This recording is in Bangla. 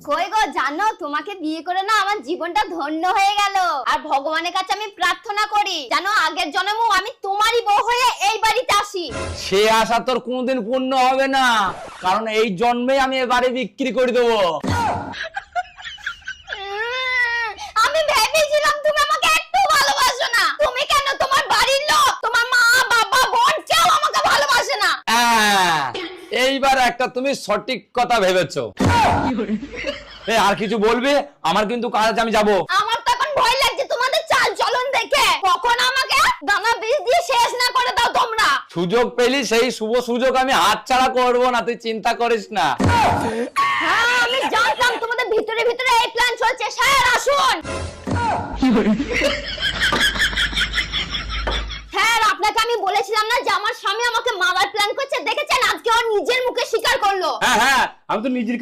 কই গো, জানো তোমাকে বিয়ে করে না আমার জীবনটা ধন্য হয়ে গেল। আর ভগবানের কাছে আমি প্রার্থনা করি জানো আগের জন্মেও আমি তোমারই বউ হয়ে এই বাড়িতে আসি। সে আশা তোর কোনোদিন পূর্ণ হবে না, কারণ এই জন্মে আমি এ বাড়ি বিক্রি করে দেবো। আমি ভেবেছিলাম তুমি আমাকে একটু ভালোবাসো না। তুমি কেন, তোমার বাড়ির লোক, তোমার মা বাবা বোন কেউ আমাকে ভালোবাসে না। এইবার একটা তুমি সঠিক কথা ভেবেছো। আর কিছু বলবে? আমার কিন্তু কাজ আছে, আমি যাবো। আমার তো এখন ভয় লাগছে তোমাদের চাল চলন দেখে, কখন আমাকে দানা বীজ দিয়ে শেষ না করে দাও তোমরা। সুযোগ পেলি সেই শুভ সুযোগ আমি হাতছাড়া করবো না, তুই চিন্তা করিস না। হ্যাঁ, আমি জানতাম তোমাদের ভিতরে ভিতরে এই প্ল্যান চলছে। স্যার আসুন। হ্যাঁ, আপনাকে আমি বলেছিলাম না যে আমার স্বামী আমাকে মারার প্ল্যান করছে, দেখেছেন আজকে ওর নিজের মুখে স্বীকার করলো। হ্যাঁ, আমি তো নিজের